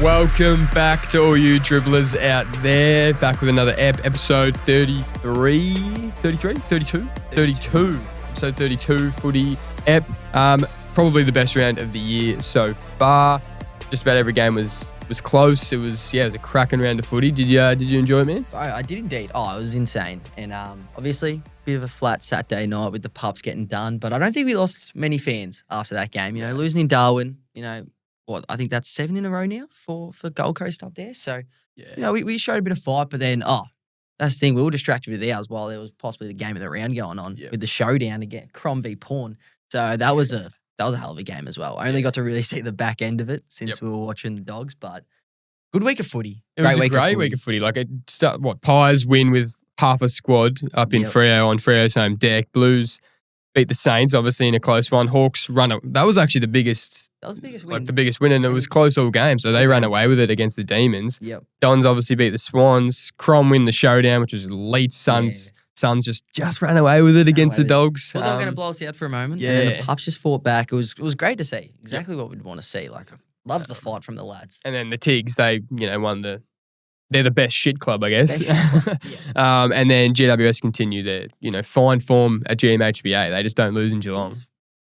Welcome back to all you dribblers out there. Back with another episode 32. Episode 32 footy ep. Probably the best round of the year so far. Just about every game was close. It was a cracking round of footy. Did you enjoy it, man? I did indeed. Oh, it was insane. And obviously, a bit of a flat Saturday night with the pups getting done. But I don't think we lost many fans after that game. You know, losing in Darwin, I think that's 7 in a row now for Gold Coast up there. So, we showed a bit of fight, but then, that's the thing. We were distracted with ours while there was possibly the game of the round going on with the showdown again, Crom v Pawn. So that was a hell of a game as well. I only got to really see the back end of it since we were watching the Dogs, but good week of footy. It was a great week of footy. Like, Pies win with half a squad up in Freo on Freo's home deck. Blues beat the Saints, obviously, in a close one. Hawks that was actually the biggest. That was the biggest win. Like the biggest win, and it was close all game, so they ran away with it against the Demons. Yep. Dons obviously beat the Swans. Crom win the showdown, which was elite. Suns just ran away with it against the Dogs. Well, they were going to blow us out for a moment. Yeah. And then the Pups just fought back. It was great to see. Exactly what we'd want to see. Like, I loved the fight from the lads. And then the Tigs, they won they're the best shit club, I guess. And then GWS continue their, fine form at GMHBA. They just don't lose in Geelong.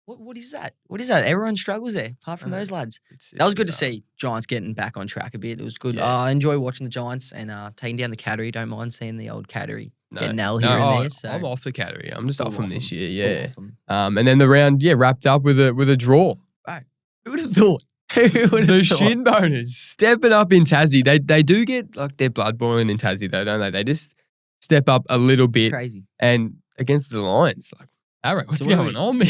What is that? What is that? Everyone struggles there, apart from those lads. That was good to see Giants getting back on track a bit. It was good. Yeah. I enjoy watching the Giants and taking down the Cattery. Don't mind seeing the old Cattery getting L here and there. So. I'm off the Cattery. I'm just off them this year, yeah. And then the round, wrapped up with a draw. Right. Who would have thought? The shin boners stepping up in Tassie. They do get like their blood boiling in Tassie though, don't they? They just step up a little bit. It's crazy. And against the Lions, like, Arrow, what's going on, man?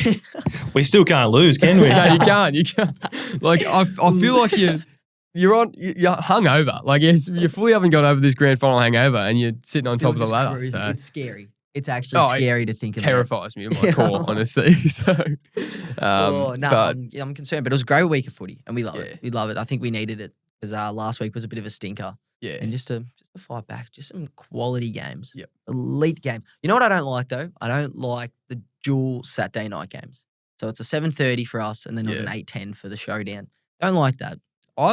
We still can't lose, can we? No, you can't. Like, I feel like you're hungover. Like, you fully haven't got over this grand final hangover and you're sitting on top of the ladder. So. It's scary. It's actually scary to think about. It terrifies me in my core, honestly. So, I'm concerned. But it was a great week of footy and we love it. We love it. I think we needed it because last week was a bit of a stinker. Yeah. And just to fight back, just some quality games. Yep. Elite games. You know what I don't like, though? I don't like the dual Saturday night games. So it's a 7:30 for us and then it was an 8:10 for the showdown. Don't like that.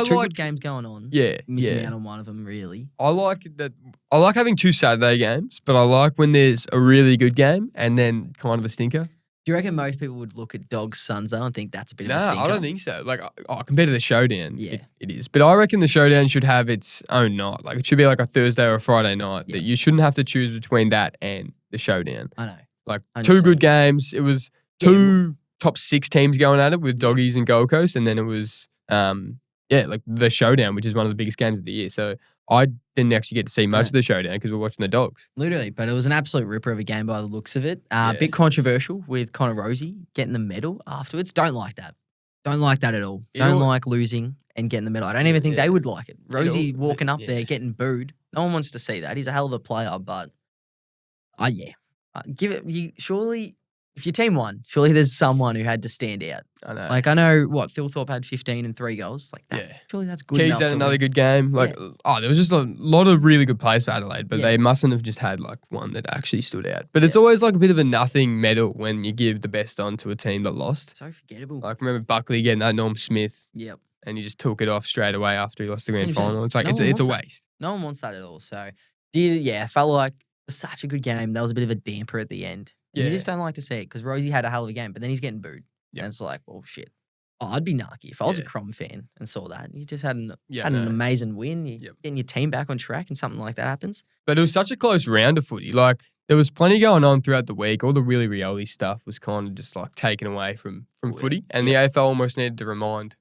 Two good games going on. Yeah. Missing out on one of them, really. I like that. I like having 2 Saturday games, but I like when there's a really good game and then kind of a stinker. Do you reckon most people would look at Dogs Suns though and think that's a bit of a stinker? No, I don't think so. Like, compared to the showdown, it is. But I reckon the showdown should have its own night. Like, it should be like a Thursday or a Friday night that you shouldn't have to choose between that and the showdown. I know. Like, 2 good games. It was 2 top 6 teams going at it with Doggies and Gold Coast, and then it was like the showdown, which is one of the biggest games of the year. So I didn't actually get to see much of the showdown because we're watching the Dogs. Literally, but it was an absolute ripper of a game by the looks of it. A bit controversial with Connor Rozee getting the medal afterwards. Don't like that. Don't like that at all. Don't like losing and getting the medal. I don't even think they would like it. Rozee walking up there getting booed. No one wants to see that. He's a hell of a player, but give it. Surely, if your team won, surely there's someone who had to stand out. I know. Like, I know, Philthorpe had 15 and 3 goals. Like, that, surely that's good enough. Keys had another good game. Like, there was just a lot of really good players for Adelaide, but they mustn't have just had, like, one that actually stood out. But it's always, like, a bit of a nothing medal when you give the best on to a team that lost. So forgettable. Like, remember Buckley getting that Norm Smith? Yep. And he just took it off straight away after he lost the grand final. It's like, it's a waste. No one wants that at all. So, I felt like it was such a good game. That was a bit of a damper at the end. You just don't like to see it because Rozee had a hell of a game, but then he's getting booed. Yeah. And it's like, well, shit. I'd be narky if I was a Crom fan and saw that. You just had an amazing win. You're getting your team back on track and something like that happens. But it was such a close round of footy. Like, there was plenty going on throughout the week. All the really reality stuff was kind of just like taken away from footy. And the AFL almost needed to remind,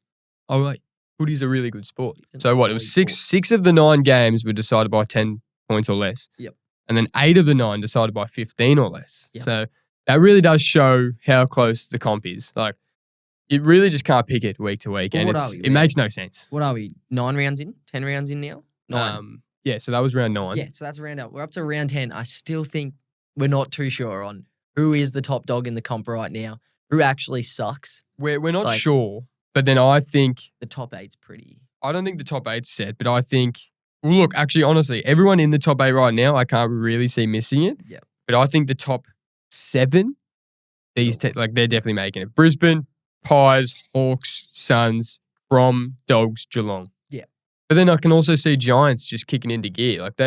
footy's a really good sport. So what? It was six of the 9 games were decided by 10 points or less. Yep. And then 8 of the 9 decided by 15 or less. Yep. So that really does show how close the comp is. Like, you really just can't pick it week to week. Well, and it makes no sense. What are we? 9 rounds in? 10 rounds in now? 9. So that was round 9. Yeah, so that's round 8. We're up to round 10. I still think we're not too sure on who is the top dog in the comp right now, who actually sucks. We're not sure, but then I think the top 8's pretty. I don't think the top 8's set, but I think, well, look, actually, honestly, everyone in the top 8 right now, I can't really see missing it. Yeah. But I think the top 7, they're definitely making it. Brisbane, Pies, Hawks, Suns, Crom, Dogs, Geelong. Yeah. But then I can also see Giants just kicking into gear. Like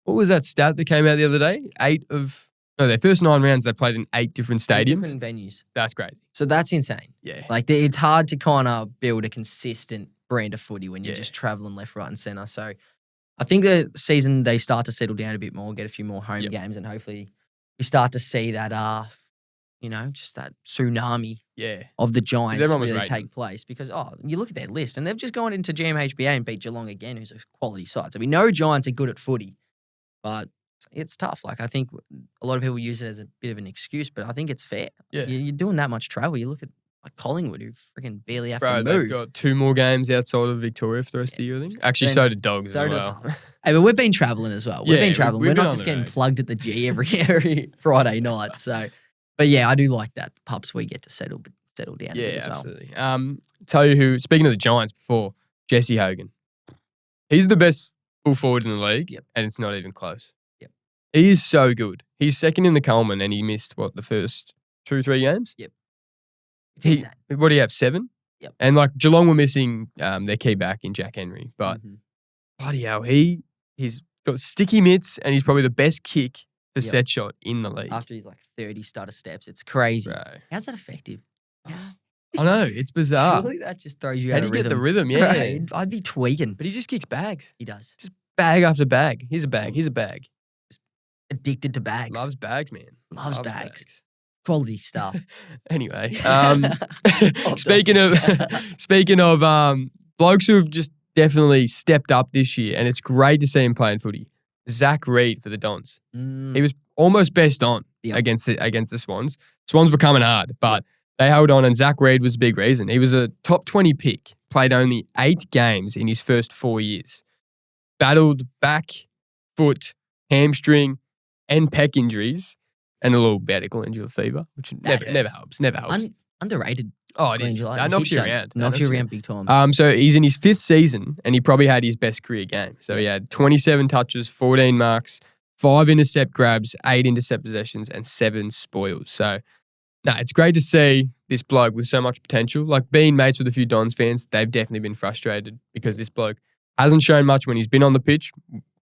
what was that stat that came out the other day? Their first 9 rounds they played in 8 different stadiums. Different venues. That's crazy. So that's insane. Yeah. Like it's hard to kind of build a consistent brand of footy when you're just traveling left, right, and center. So I think the season they start to settle down a bit more, get a few more home games, and hopefully we start to see that, just that tsunami of the Giants really take place. Because, you look at their list, and they've just gone into GMHBA and beat Geelong again, who's a quality side. So we know Giants are good at footy, but it's tough. Like, I think a lot of people use it as a bit of an excuse, but I think it's fair. Yeah. You're doing that much travel. You look at Collingwood, who freaking barely have to move. They've got 2 more games outside of Victoria for the rest of the year, I think. Actually, so did Dogs as well. Hey, but we've been travelling as well. We've been travelling. We're not just getting road. plugged at the G every Friday night. So, but yeah, I do like that. The pups, we get to settle down a bit as well. Absolutely. Tell you who, speaking of the Giants before, Jesse Hogan. He's the best full forward in the league, and it's not even close. Yep. He is so good. He's second in the Coleman, and he missed, the first 2-3 games? Yep. It's insane. What do you have, 7? Yep. And like Geelong were missing their key back in Jack Henry, but bloody hell, he's got sticky mitts and he's probably the best kick for set shot in the league. After he's like 30 stutter steps, it's crazy. Bro. How's that effective? I know, it's bizarre. Surely that just throws you How out do of you rhythm. get the rhythm? Yeah. Right. I'd be tweaking. But he just kicks bags. He does. Just bag after bag. Here's a bag. Here's a bag. Addicted to bags. Loves bags, man. Loves bags. Quality stuff. Anyway, speaking of blokes who have just definitely stepped up this year, and it's great to see him playing footy. Zach Reid for the Dons. He was almost best on against the Swans. Swans were coming hard, but they held on, and Zach Reid was a big reason. He was a top 20 pick, played only 8 games in his first 4 years. Battled back, foot, hamstring, and pec injuries. And a little bad glandular fever, which never helps. Never helps. Underrated. Oh, it is. That knocks you around. Knocks you around big time. So he's in his 5th season, and he probably had his best career game. So he had 27 touches, 14 marks, 5 intercept grabs, 8 intercept possessions, and 7 spoils. So, it's great to see this bloke with so much potential. Like, being mates with a few Dons fans, they've definitely been frustrated because this bloke hasn't shown much when he's been on the pitch,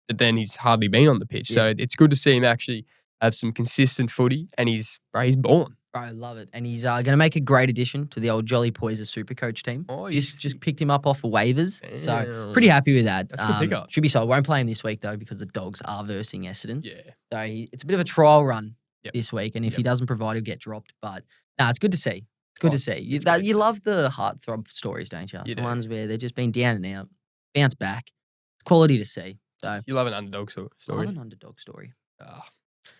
but then he's hardly been on the pitch. So it's good to see him actually have some consistent footy, and he's born. I love it. And he's going to make a great addition to the old Jolly Poiser Supercoach team. Oh, just picked him up off of waivers. Damn. So pretty happy with that. That's a good pickup. Should be so. I won't play him this week, though, because the Dogs are versing Essendon. Yeah. So it's a bit of a trial run this week. And if he doesn't provide, he'll get dropped. But it's good to see. It's good to see. You love the heartthrob stories, don't you? The ones where they're just been down and out, bounce back. It's quality to see. So you love an underdog story. I love an underdog story.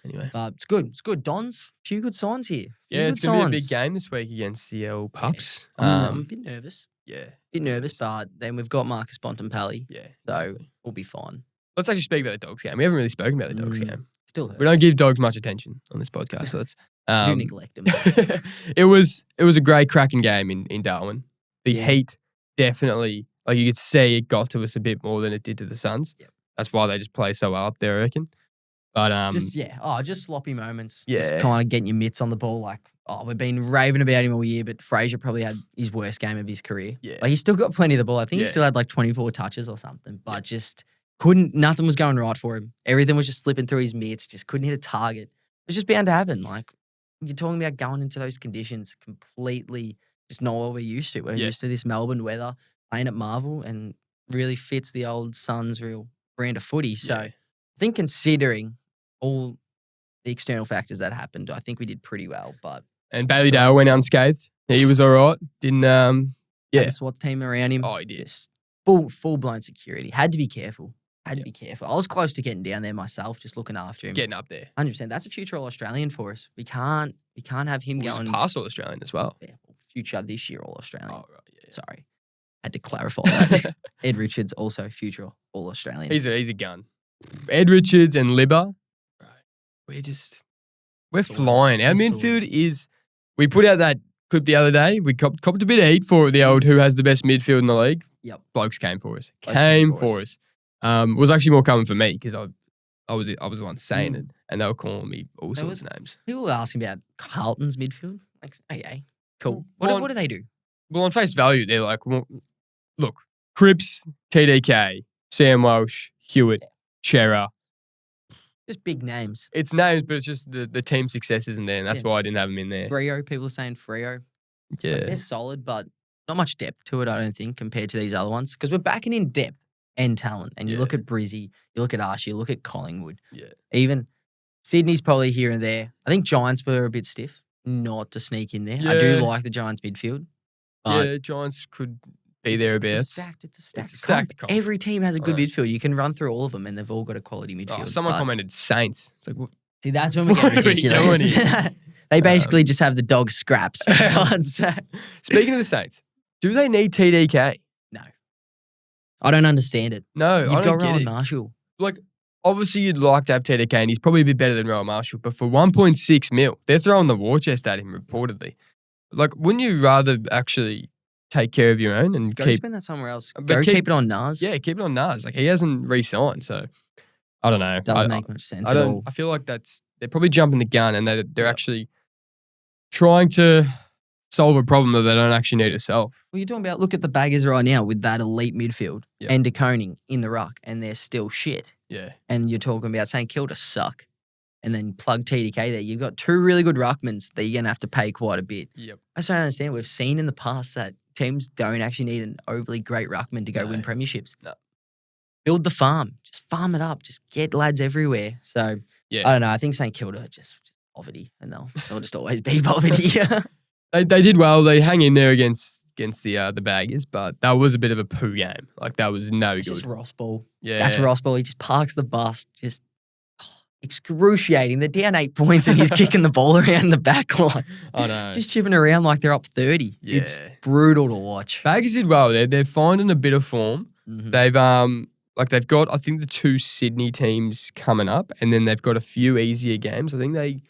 Anyway. But it's good. It's good. Dons, few good signs here. It's going to be a big game this week against the Pups. I'm a bit nervous. Yeah. A bit nervous, but then we've got Marcus Bontempelli. Yeah. So we'll be fine. Let's actually speak about the Dogs game. We haven't really spoken about the Dogs game. Still hurts. We don't give Dogs much attention on this podcast, so let's... do neglect them. It was a great cracking game in Darwin. The heat definitely, like you could see, it got to us a bit more than it did to the Suns. Yep. That's why they just play so well up there, I reckon. But just sloppy moments. Yeah. Just kind of getting your mitts on the ball. Like, we've been raving about him all year, but Fraser probably had his worst game of his career. Yeah. Like, he's still got plenty of the ball. I think he still had like 24 touches or something, but just nothing was going right for him. Everything was just slipping through his mitts, just couldn't hit a target. It was just bound to happen. Like, you're talking about going into those conditions completely just not what we're used to. We're used to this Melbourne weather, playing at Marvel, and really fits the old Suns' real brand of footy. So I think considering all the external factors that happened, I think we did pretty well. And Bailey Dale went unscathed. He was all right. Didn't had the SWAT team around him. Oh, he did. Just full blown security. Had to be careful. I was close to getting down there myself, just looking after him. Getting up there. 100%. That's a future All-Australian for us. We can't have him going. Past All-Australian as well. Yeah, future this year All-Australian. Oh, right. Yeah. Sorry. Had to clarify that. Ed Richards also future All-Australian. He's a gun. Ed Richards and Libba. We're flying. Our midfield is... We put out that clip the other day. We copped a bit of heat for the old who has the best midfield in the league. Yep. Blokes came for us. Came for us. It was actually more coming for me because I was the one saying it, and they were calling me all sorts of names. People were asking about Carlton's midfield. Like, okay, cool. What do they do? Well, on face value, they're like, well, look, Cripps, TDK, Sam Walsh, Hewitt, Chera. Just big names. It's names, but it's just the team success isn't there, and that's why I didn't have them in there. Freo, people are saying Freo. Yeah. Like, they're solid, but not much depth to it, I don't think, compared to these other ones. Because we're backing in depth and talent. And you look at Brizzy, you look at Archie, you look at Collingwood. Yeah. Even Sydney's probably here and there. I think Giants were a bit stiff not to sneak in there. I do like the Giants midfield. But Giants could be thereabouts. It's a stacked comp. Every team has a good midfield. You can run through all of them and they've all got a quality midfield. Someone commented Saints. It's like, see, that's when we get What are we ridiculous. doing They basically just have the dog scraps. Speaking of the Saints, do they need TDK? No. I don't understand it. No, You've I got don't get Rowan it. Marshall. Like, obviously you'd like to have TDK, and he's probably a bit better than Rowan Marshall, but for 1.6 mil, they're throwing the war chest at him reportedly. Like, wouldn't you rather actually take care of your own and Go keep spend that somewhere else. But Go keep- keep it on Nas. Yeah, keep it on Nas. Like, he hasn't re-signed, so I don't know. Doesn't make much sense I at don't. all. I feel like they're probably jumping the gun, and they're actually trying to solve a problem that they don't actually need to solve. Well, you're talking about, look at the baggers right now with that elite midfield Yep. and De Koning in the ruck, and they're still shit. Yeah, And you're talking about St Kilda suck, and then plug TDK there. You've got two really good ruckmans that you're going to have to pay quite a bit. yep. I just don't understand. We've seen in the past that teams don't actually need an overly great ruckman to go No. win premierships. No. Build the farm. Just farm it up. Just get lads everywhere. So, Yeah. I don't know. I think St Kilda are just poverty, and they'll just always be poverty. They did well. They hang in there against the baggers, but that was a bit of a poo game. Like, that was no It's good. just Ross Ball. Yeah, That's Ross Ball. He just parks the bus. Just excruciating. They're down 8 points and he's kicking the ball around the back line. I know. Just chipping around like they're up 30. Yeah. It's brutal to watch. Baggers did well. They're finding a bit of form. Mhm. They've got, I think, the 2 Sydney teams coming up, and then they've got a few easier games. I think they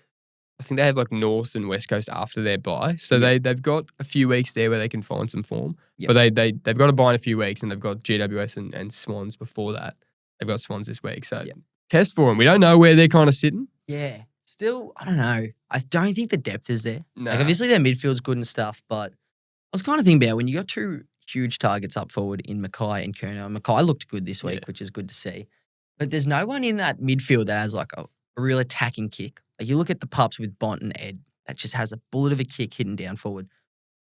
have like North and West Coast after their bye, so they've got a few weeks there where they can find some form. Yep. But they've got to bye in a few weeks, and they've got GWS and Swans before that. They've got Swans this week, so test for them. We don't know where they're kind of sitting. Yeah. Still, I don't know. I don't think the depth is there. No. Like, obviously their midfield's good and stuff, but I was kind of thinking about when you got 2 huge targets up forward in Mackay and Kerner. Mackay looked good this week, which is good to see. But there's no one in that midfield that has like a real attacking kick. Like, you look at the pups with Bont and Ed, that just has a bullet of a kick hidden down forward.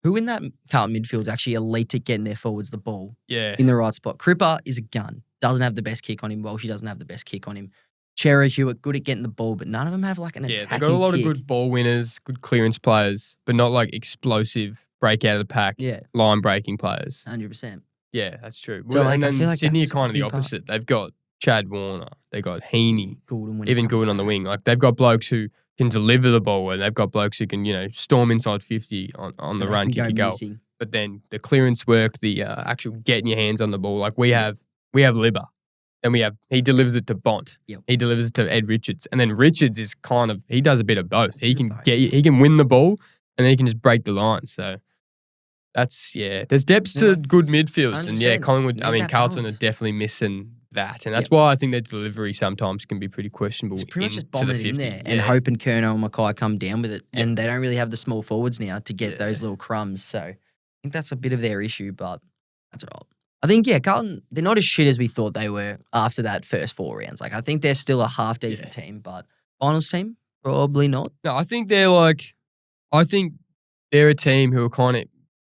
Who in that Carlton midfield is actually elite at getting their forwards the ball Yeah. in the right spot? Cripper is a gun. Doesn't have the best kick on him. Welsh doesn't have the best kick on him. Chera, Hewitt, good at getting the ball, but none of them have like an attacking They've got a lot kick. of good ball winners, good clearance players, but not like explosive break out of the pack, line breaking players. 100%. Yeah, that's true. So, like, and I then feel like Sydney are that's kind of a the big part. opposite. They've got Chad Warner, they've got Heaney, Goulden even Goulden on the wing. Like, they've got blokes who can deliver the ball, and they've got blokes who can, storm inside 50 on the run, kick a goal. Missing. But then the clearance work, the actual getting your hands on the ball, like we have Libba. Then he delivers it to Bont. Yep. He delivers it to Ed Richards. And then Richards is he does a bit of both. He can both. he can win the ball, and then he can just break the line. So that's, there's depths to good midfields. And 100%. Carlton, Need that Carlton balance. are definitely missing that. And that's why I think their delivery sometimes can be pretty questionable. It's pretty much just into the bombing it in 50. there and hoping Kerno and Mackay come down with it. Yeah. And they don't really have the small forwards now to get Yeah. those little crumbs. So I think that's a bit of their issue, but that's all right. I think, Carlton, they're not as shit as we thought they were after that first 4 rounds. Like, I think they're still a half-decent team, but finals team, probably not. No, I think they're a team who are kind of,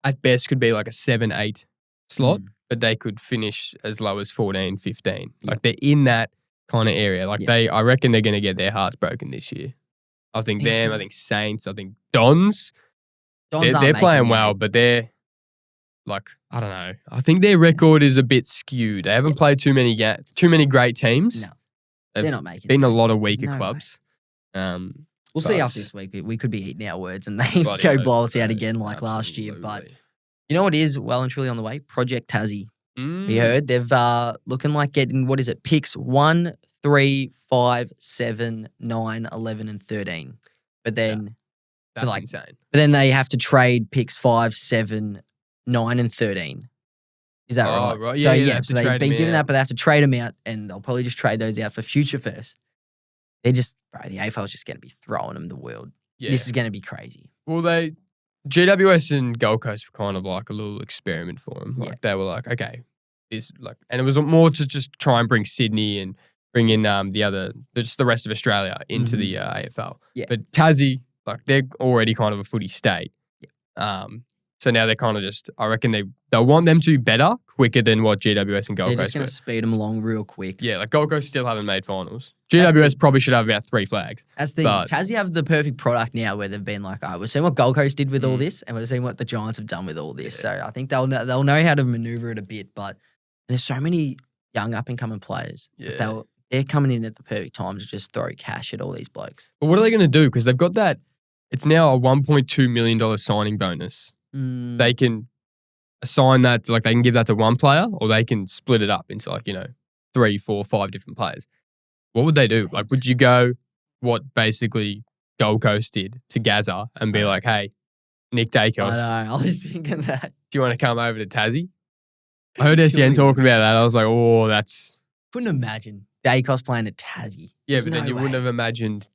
at best, could be like a 7-8 slot, but they could finish as low as 14, 15. Like, they're in that kind of area. Like, I reckon they're going to get their hearts broken this year. I think them, I think Saints, I think Dons. They're playing well, but they're, like, I don't know. I think their record is a bit skewed. They haven't played too many great teams. No, they're not making it. Beaten a lot of weaker There's no clubs. We'll see after this week. We could be eating our words and they go blow us out again like last year. But you know what is well and truly on the way? Project Tassie. We heard they've looking like getting, picks 1, 3, 5, 7, 9, 11, and 13. But then that's insane. But then they have to trade picks 5, 7, 9, and 13. Is that right? Right. So Yeah, so they've been given that, but they have to trade them out, and they'll probably just trade those out for future first. They're just, the AFL is just going to be throwing them the world. Yeah. This is going to be crazy. Well, GWS and Gold Coast were kind of like a little experiment for them. Like, they were like, okay, this and it was more to just try and bring Sydney and bring in just the rest of Australia into the AFL. Yeah. But Tassie, they're already kind of a footy state. Yeah. So now they're kind of just, I reckon they'll want them to be better, quicker than what GWS and Gold They're Coast just going to speed them along real quick. Yeah, Gold Coast still haven't made finals. GWS probably should have about 3 flags. That's the thing. Tassie have the perfect product now where they've been like, all right, we've seen what Gold Coast did with all this, and we've seen what the Giants have done with all this. So I think they'll know how to maneuver it a bit. But there's so many young up-and-coming players. Yeah. They're coming in at the perfect time to just throw cash at all these blokes. But what are they going to do? Because they've got that, it's now a $1.2 million signing bonus. They can assign that to, they can give that to one player, or they can split it up into 3, 4, 5 different players. What would they do? Would you go what basically Gold Coast did to Gaza and be like, hey, Nick Dacos, I know, I was thinking that. do you want to come over to Tassie? I heard SEN talking about that. I was like, oh, that's... Couldn't imagine Dacos playing at Tassie. Yeah, There's but then no you way. wouldn't have imagined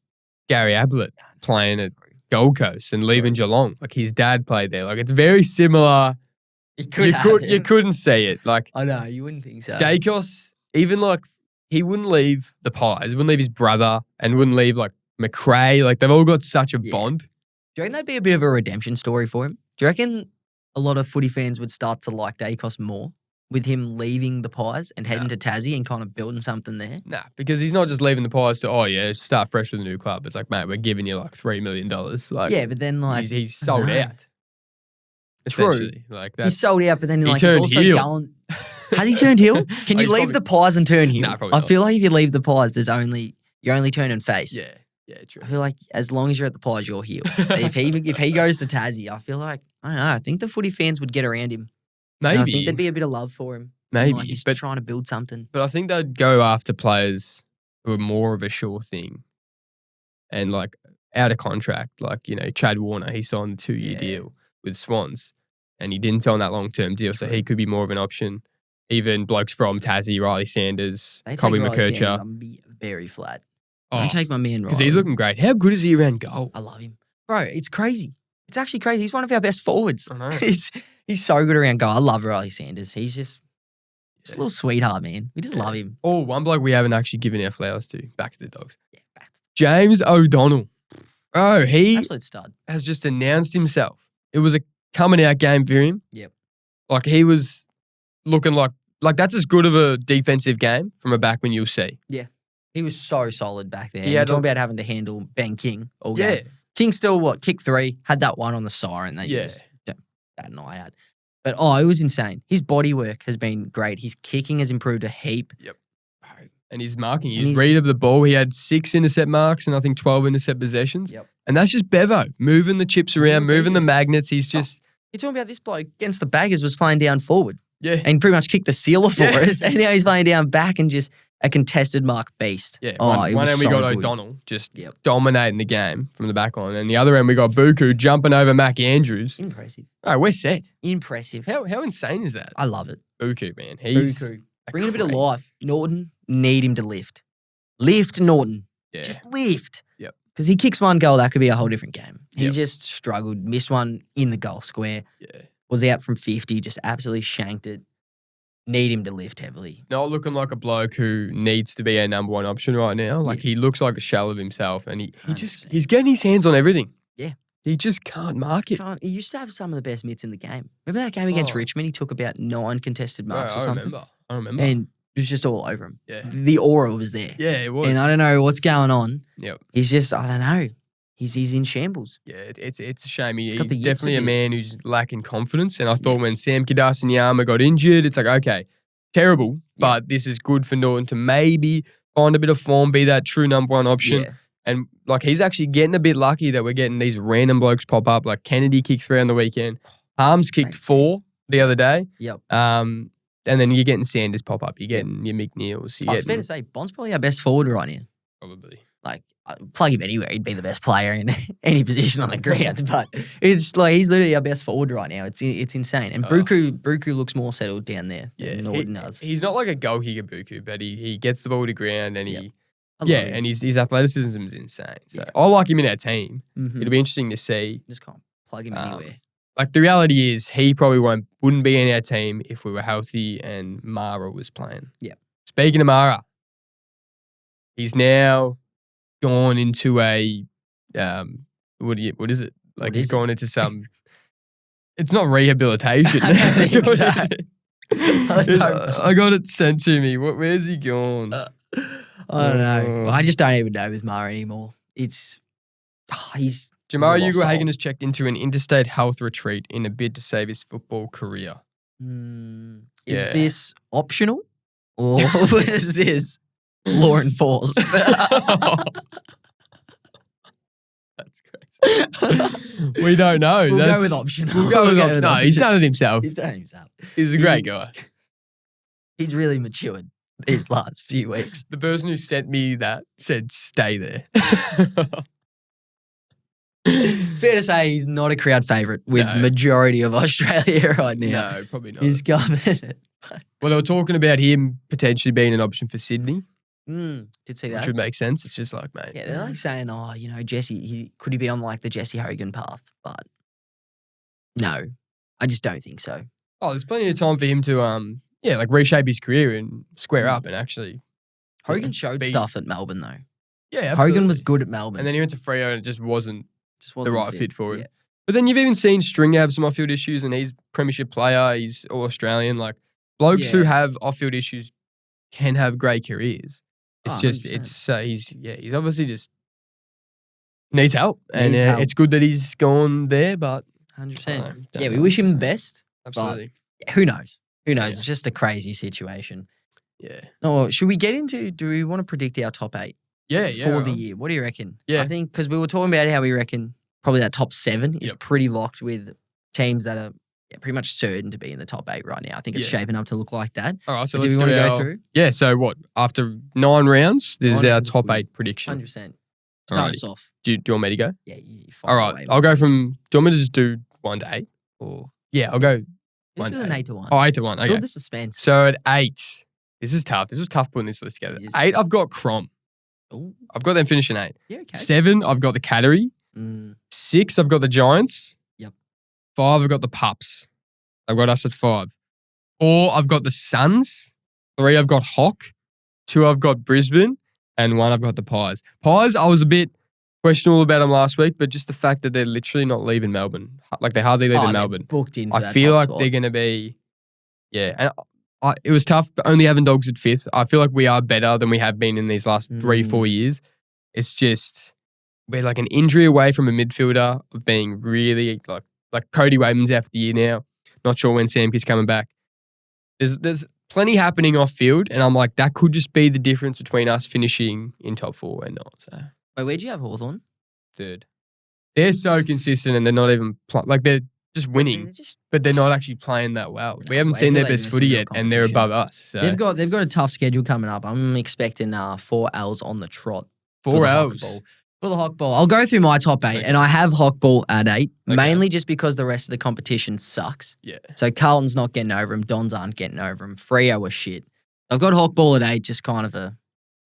Gary Ablett playing at Gold Coast and leaving Geelong. His dad played there. It's very similar. You couldn't see it. I know, you wouldn't think so. Dacos, even he wouldn't leave the Pies, wouldn't leave his brother, and wouldn't leave McRae. They've all got such a bond. Do you reckon that'd be a bit of a redemption story for him? Do you reckon a lot of footy fans would start to like Dacos more with him leaving the Pies and heading to Tassie and kind of building something there? Nah, because he's not just leaving the Pies to, start fresh with a new club. It's mate, we're giving you $3 million. Yeah, but then he's sold out. True. He's sold out, but then he he's turned also heel. going. Has he turned heel? Can you He's leave the Pies and turn heel? Nah, probably I not. feel like if you leave the Pies, you're only turning face. Yeah, true. I feel like as long as you're at the Pies, you're heel. if he goes to Tassie, I feel like I don't know. I think the footy fans would get around him. Maybe. And I think there'd be a bit of love for him. Maybe, He's but trying to build something. But I think they'd go after players who are more of a sure thing and out of contract. Chad Warner, he signed a 2-year deal with Swans and he didn't sign that long-term deal, so he could be more of an option. Even blokes from Tassie, Riley Sanders, Colby McKercher. I'm be very flat. Oh, Don't take my man Riley. because he's looking great. How good is he around goal? I love him. Bro, it's crazy. It's actually crazy. He's one of our best forwards. I know. He's so good around goal. I love Riley Sanders. He's just a little sweetheart, man. We just love him. Oh, one bloke we haven't actually given our flowers to. Back to the Dogs. Yeah, back. James O'Donnell. Oh, he Absolute stud. has just announced himself. It was a coming out game for him. Yep. He was looking like that's as good of a defensive game from a backman you'll see. Yeah. He was so solid back there. He had talking about having to handle Ben King all game. Yeah. King still, kick 3, had that one on the siren that you just don't bat an eye at. But, it was insane. His body work has been great. His kicking has improved a heap. Yep. And his marking, his read of the ball, he had 6 intercept marks and I think 12 intercept possessions. Yep. And that's just Bevo, moving the chips around, moving the magnets. He's just... You're talking about this bloke against the Baggers was playing down forward. Yeah. And pretty much kicked the sealer for us. And now he's playing down back and just a contested mark beast. Yeah. It One was end we so got good. O'Donnell just dominating the game from the back line. And the other end we got Buku jumping over Mac Andrews. Impressive. Oh, we're set. Impressive. How insane is that? I love it. Buku, man. He's Buku. Bringing a bit of life. Norton, need him to lift. Lift Norton. Yeah. Just lift. Yep. Because he kicks one goal, that could be a whole different game. He Yep. just struggled, missed one in the goal square. Yeah. Was out from 50, just absolutely shanked it. Need him to lift heavily. Not looking like a bloke who needs to be our number one option right now. He looks like a shell of himself and he's getting his hands on everything. Yeah. He just can't mark it. He used to have some of the best mitts in the game. Remember that game against Richmond? He took about 9 contested marks or something. I remember. And it was just all over him. Yeah. The aura was there. Yeah, it was. And I don't know what's going on. Yep. He's just, I don't know. He's in shambles. Yeah, it's a shame. He's got the yips definitely a a bit. man who's lacking confidence. And I thought when Sam Kardashian-Yama got injured, it's okay, terrible, but this is good for Norton to maybe find a bit of form, be that true number one option. Yeah. And he's actually getting a bit lucky that we're getting these random blokes pop up. Kennedy kicked 3 on the weekend. Harms kicked 4 the other day. Yep. And then you're getting Sanders pop up. You're getting your McNeils. It's fair to say, Bond's probably our best forward right now. Probably. Plug him anywhere, he'd be the best player in any position on the ground. But it's he's literally our best forward right now. It's insane. And Buku looks more settled down there than Norton does. He's not like a goal kicker Buku, but he gets the ball to ground and Yep. and his athleticism is insane. So I like him in our team. Mhm. It'll be interesting to see. Just can't plug him anywhere. Like, the reality is he probably wouldn't be in our team if we were healthy and Mara was playing. Yep. Speaking of Mara, he's now gone into a what is it? Like, What he's is gone into some. It's not rehabilitation. I don't think so. I got it sent to me. Where's he gone? I don't know. I just don't even know with Mara anymore. It's he's Jamara lost soul. Ugle-Hagan has checked into an interstate health retreat in a bid to save his football career. Is Yeah. this optional or is this law enforced? That's crazy. We don't know. We'll go with optional. We'll go with We'll optional. No, optional. he's done it himself. He's done himself. He's a great guy. He's really matured these last few weeks. The person who sent me that said, stay there. Fair to say he's not a crowd favourite with No. majority of Australia right now. No, probably not. He's coming. Well, they were talking about him potentially being an option for Sydney, Did see which that. would make sense. It's just like, mate. Yeah, they're like saying, Jesse, could he be on like the Jesse Hogan path? But no, I just don't think so. Oh, there's plenty of time for him to, like reshape his career and square up and actually. Hogan showed be- stuff at Melbourne though. Yeah, absolutely. Hogan was good at Melbourne. And then he went to Freo and it just wasn't just the wasn't right fit for him. Yeah. But then you've even seen Stringer have some off-field issues and he's premiership player, he's all-Australian. Like, blokes who Yeah. have off-field issues can have great careers. It's Oh, just, 100%. he's obviously just needs help. And Needs help. it's good that he's gone there, but 100%. don't Yeah, we know wish what him to the say. best. Absolutely. Who knows? Who knows? Yeah. It's just a crazy situation. Yeah. No, should we get into, do we want to predict our top 8 Yeah, for the year? What do you reckon? Yeah. I think, because we were talking about how we reckon probably that top 7 is Yep. pretty locked with teams that are pretty much certain to be in the top 8 right now. I think it's Yeah. shaping up to look like that. All right, so Do we let's want to go our- through? Yeah, so what? After 9 rounds, this 9 is our rounds, top we- 8 prediction. 100%. Start us off. Do you want me to go? Yeah, you All right, I'll go from, do you want me to just do 1 to 8? Or Yeah, I'll go Just 1 with to an 8. 8 to 1. Oh, 8 to 1, okay. Build the suspense. So at 8, this is tough. This was tough putting this list together. It is. 8, I've got Crom. Ooh, I've got them finishing 8. yeah, okay. 7, I've got the Cattery. Mm, 6, I've got the Giants. Yep. 5, I've got the Pups. I've got us at 5. 4, I've got the Suns. 3, I've got Hawk. 2, I've got Brisbane. And 1, I've got the Pies. Pies, I was a bit questionable about them last week, but just the fact that they're literally not leaving Melbourne. Like, they hardly leave they're Melbourne. booked in for I that feel top like spot. they're going to be, and it was tough, but only having Dogs at 5th. I feel like we are better than we have been in these last 3-4 years. It's just, we're like an injury away from a midfielder of being really, like Cody Wayman's out for the year now. Not sure when Samke's coming back. There's plenty happening off field, and I'm like, that could just be the difference between us finishing in top 4 and not. So Wait, where'd you have Hawthorn? 3rd. They're so consistent, and they're not even, they're just winning. But they're not actually playing that well. We haven't wait seen till their they best give us footy some real yet, and they're competition. above us. So They've got a tough schedule coming up. I'm expecting 4 L's on the trot. for 4 the hours. Hawk Ball. For the Hawk Ball. I'll go through my top 8, Okay. and I have Hawk Ball at 8, Okay. mainly just because the rest of the competition sucks. Yeah. So Carlton's not getting over him. Dons aren't getting over him. Freo are shit. I've got Hawk Ball at 8, just kind of a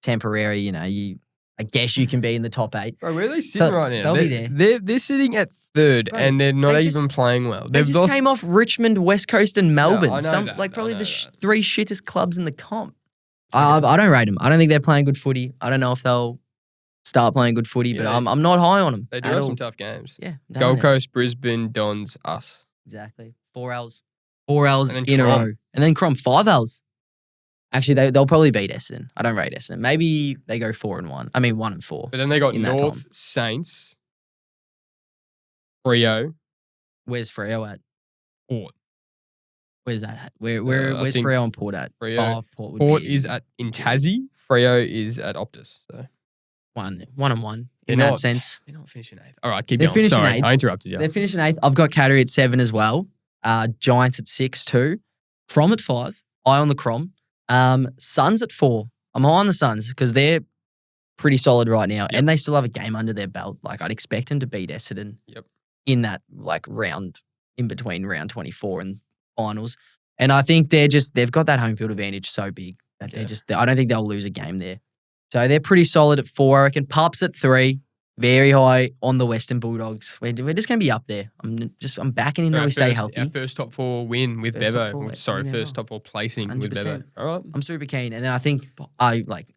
temporary, I guess you can be in the top 8. Bro, where are they sitting right now? they'll be They're sitting at 3rd, Bro, and they're not they even just- playing well. They They've just lost. came off Richmond, West Coast, and Melbourne. I know that, probably I the know that. 3 shittest clubs in the comp. I don't rate them. I don't think they're playing good footy. I don't know if they'll start playing good footy, but Yeah. I'm not high on them. They do at have all. some tough games. Yeah. don't Gold they? Coast, Brisbane, Dons, us. Exactly. 4 L's. 4 L's And then in a Crom. row. And then Crom, 5 L's. Actually, they'll probably beat Essendon. I don't rate Essendon. Maybe they go 4-1. I mean, 1-4. But then they got In that North, time. Saints, Freo, Where's Freo at? Port. Where's that at? I Where's think Freo and Port at? Freo- Oh, Port would Port be is in Tassie. Freo is at Optus. So 1-1 They're in that not- sense. they're not finishing 8th. All right, keep They're going. finishing Sorry, 8th. I interrupted you. They're finishing 8th. I've got Cattery at 7 as well. Giants at 6 too. Crom at 5. Eye on the Crom. Suns at 4. I'm high on the Suns because they're pretty solid right now, and they still have a game under their belt. Like, I'd expect them to beat Essendon Yep. in that round in between round 24 and finals. And I think they've got that home field advantage so big that Yeah. I don't think they'll lose a game there. So they're pretty solid at 4. I reckon Pups at 3. very high on the Western Bulldogs. We're just going to be up there. I'm backing in that we stay healthy. Our first top 4 win with First top Bevo. four, Sorry, win first Bevo. top 4 placing with 100%. Bevo. All right. I'm super keen. And then I think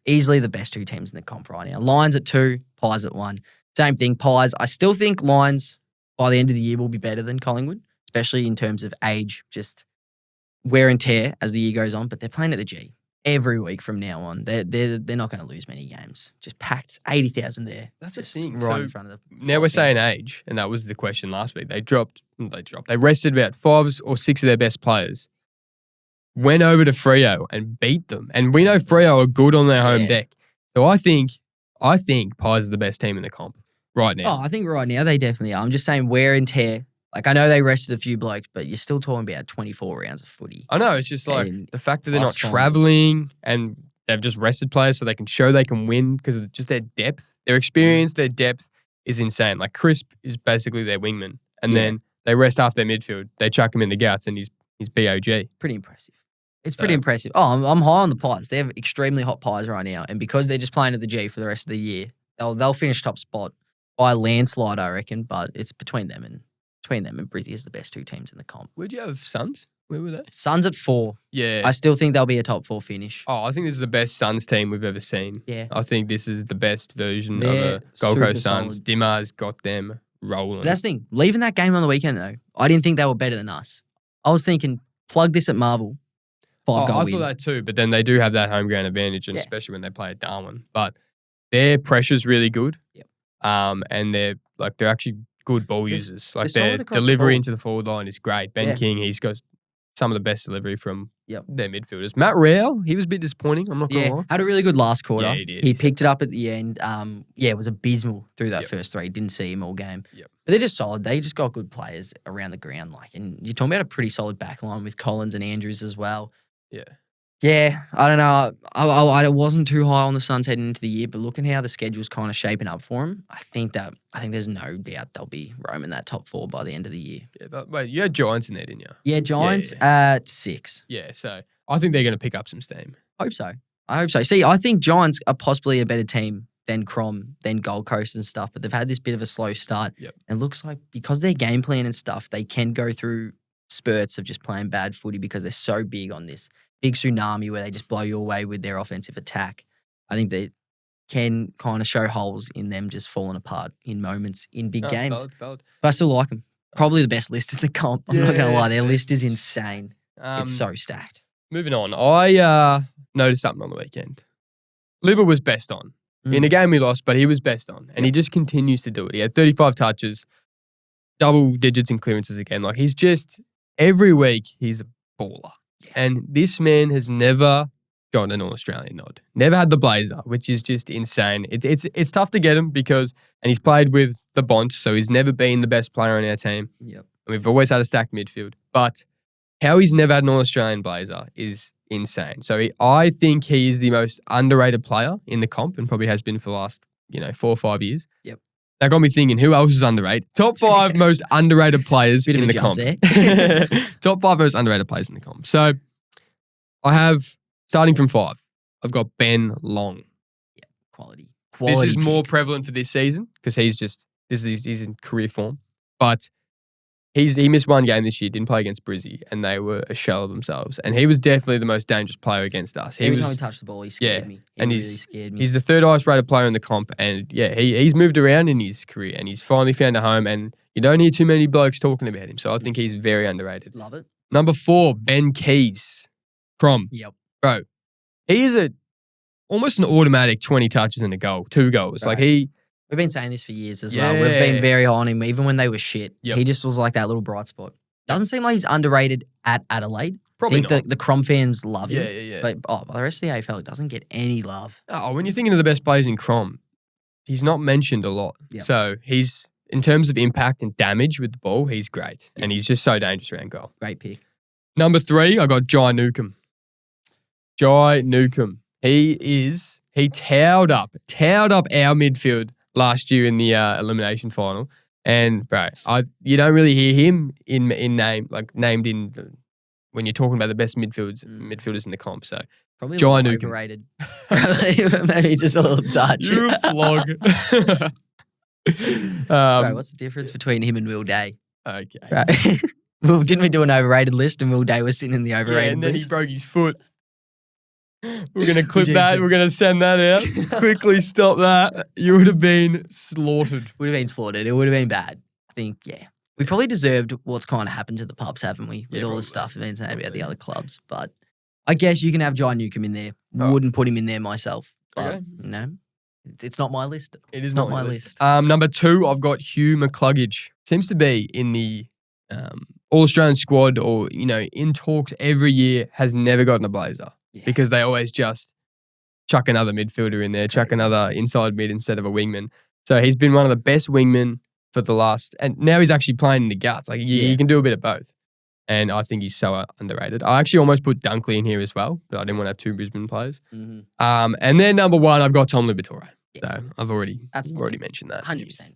easily the best 2 teams in the comp right now. Lions at 2, Pies at 1. Same thing, Pies. I still think Lions by the end of the year will be better than Collingwood, especially in terms of age, just wear and tear as the year goes on. But they're playing at the G every week from now on. They're not going to lose many games. Just packed 80,000 there. That's the just thing. right So in front of the. now we're saying age, and that was the question last week. They rested about 5 or 6 of their best players, went over to Freo and beat them. And we know Freo are good on their home deck. So I think Pies are the best team in the comp right now. Oh, I think right now they definitely are. I'm just saying wear and tear. Like, I know they rested a few blokes, but you're still talking about 24 rounds of footy. I know, it's just like And the fact that they're not plus finals. traveling and they've just rested players so they can show they can win because of just their depth. Their experience, their depth is insane. Like Crisp is basically their wingman. And then they rest half their midfield. They chuck him in the guts and he's BOG. Pretty impressive. It's pretty impressive. Oh, I'm high on the Pies. They have extremely hot Pies right now. And because they're just playing at the G for the rest of the year, they'll finish top spot by a landslide, I reckon. But it's between them and Brizzy is the best 2 teams in the comp. Where'd you have Suns? Where were they? Suns at 4. Yeah. I still think they'll be a top 4 finish. I think this is the best Suns team we've ever seen. Yeah. I think this is the best version They're of a Gold super Coast Suns. solid. Dimmer's got them rolling. But that's the thing. Leaving that game on the weekend, though, I didn't think they were better than us. I was thinking, plug this at Marvel, 5-goal I win. thought that too, but then they do have that home ground advantage, and Yeah. especially when they play at Darwin. But their pressure's really good. Yep. And they're actually good ball users. Like they're their solid across the delivery ball. into the forward line is great. Ben Yeah. King, he's got some of the best delivery from Yep. their midfielders. Matt Rao, he was a bit disappointing. I'm not gonna Yeah, lie. had a really good last quarter. Yeah, he did. He picked it up at the end. It was abysmal through that Yep. first 3. Didn't see him all game. Yep. But they're just solid. They just got good players around the ground. And you're talking about a pretty solid back line with Collins and Andrews as well. Yeah. Yeah, I don't know. I wasn't too high on the Suns heading into the year, but looking how the schedule's kind of shaping up for them, I think there's no doubt they'll be roaming that top 4 by the end of the year. Yeah, but wait, you had Giants in there, didn't you? Yeah, Giants at 6. Yeah, so I think they're going to pick up some steam. I hope so. See, I think Giants are possibly a better team than Crom, than Gold Coast and stuff, but they've had this bit of a slow start. Yep. And it looks like because their game plan and stuff, they can go through spurts of just playing bad footy because they're so big on this big tsunami where they just blow you away with their offensive attack. I think they can kind of show holes in them just falling apart in moments in big games. Valid. But I still like them. Probably the best list in the comp. I'm not going to lie. Their Yeah. list is insane. Um, It's so stacked. Moving on, I noticed something on the weekend. Libba was best on. In a game we lost, but he was best on. And he just continues to do it. He had 35 touches, double digits in clearances again. Like he's just, every week, he's a baller. Yeah. And this man has never gotten an All-Australian nod. Never had the blazer, which is just insane. It's tough to get him because, and he's played with the Bont, so he's never been the best player on our team. Yep. And we've always had a stacked midfield. But how he's never had an All-Australian blazer is insane. So I think he is the most underrated player in the comp and probably has been for the last, 4 or 5 years. Yep. That got me thinking, who else is underrated? Top 5 most underrated players Bit of in a the jump comp. there. Top 5 most underrated players in the comp. So I have, starting from 5, I've got Ben Long. Quality. This is more pick. prevalent for this season because he's in career form. But he missed one game this year, didn't play against Brizzy, and they were a shell of themselves. And he was definitely the most dangerous player against us. Every time he touched the ball, he scared me. He and really he's- scared me. He's the 3rd highest rated player in the comp, and he's moved around in his career, and he's finally found a home. And you don't hear too many blokes talking about him, so I think he's very underrated. Love it. Number 4, Ben Keys, Crom, Yep. bro. He is almost an automatic 20 touches and a goal, 2 goals. Like We've been saying this for years as well. We've Yeah. been very high on him, even when they were shit. Yep. He just was like that little bright spot. Doesn't seem like he's underrated at Adelaide. probably I think not. the Crom fans love him. Yeah. But the rest of the AFL, he doesn't get any love. When you're thinking of the best players in Crom, he's not mentioned a lot. Yep. So he's, in terms of impact and damage with the ball, he's great. And he's just so dangerous around goal. Great pick. Number 3, I got Jai Newcomb. Jai Newcomb. He towed up our midfield last year in the elimination final. And bro, you don't really hear him in name, like named in when you're talking about the best midfielders in the comp. So Probably Jai a little Newcomb. overrated. Maybe just a little touch. you flog. Bro, what's the difference between him and Will Day? Okay. Right. Well, didn't we do an overrated list and Will Day was sitting in the Yeah, overrated and then list? he broke his foot. We're going to clip jinx that. him. We're going to send that out. Quickly stop that. You would have been slaughtered. Would have been slaughtered. It would have been bad. I think, yeah. We probably deserved what's kind of happened to the pubs, haven't we? With Yeah, all probably. the stuff we've been saying about the Probably. other clubs. But I guess you can have John Newcomb in there. Oh. Wouldn't put him in there myself. But, Okay. you know, it's not my list. It is Not not my my list. Number 2, I've got Hugh McCluggage. Seems to be in the All-Australian squad or, in talks every year, has never gotten a blazer Yeah. because they always just chuck another midfielder in there, It's chuck crazy. another inside mid instead of a wingman. So he's been one of the best wingmen for the last, and now he's actually playing in the guts. Like he can do a bit of both. And I think he's so underrated. I actually almost put Dunkley in here as well, but I didn't want to have 2 Brisbane players. Mhm. And then number 1, I've got Tom Liberatore. Yeah. So I've already That's mentioned that. 100%. I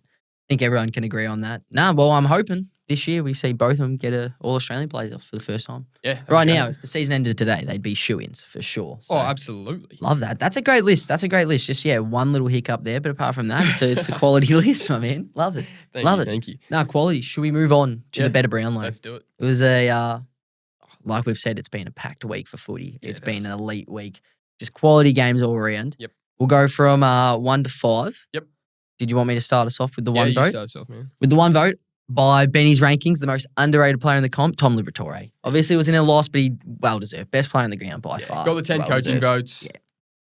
think everyone can agree on that. Well, I'm hoping this year we see both of them get a All-Australian blazer for the first time. Yeah. Right okay. now, if the season ended today, they'd be shoo-ins for sure. So Oh, absolutely. love that. That's a great list. Just, one little hiccup there. But apart from that, it's a quality list, my man. Love it. Love it. Thank you. Nah, quality. Should we move on to Yeah. the better Brownlow? Let's do it. It was like we've said, it's been a packed week for footy. Yeah, It's it been has. an elite week. Just quality games all around. Yep. We'll go from 1 to 5. Yep. Did you want me to start us off with the Yeah, one you vote? start us off, man. With the one vote by Benny's rankings, the most underrated player in the comp, Tom Liberatore. Obviously, it was in a loss, but he well deserved. Best player on the ground by far. Got the 10 Well coaching deserved. votes. Yeah.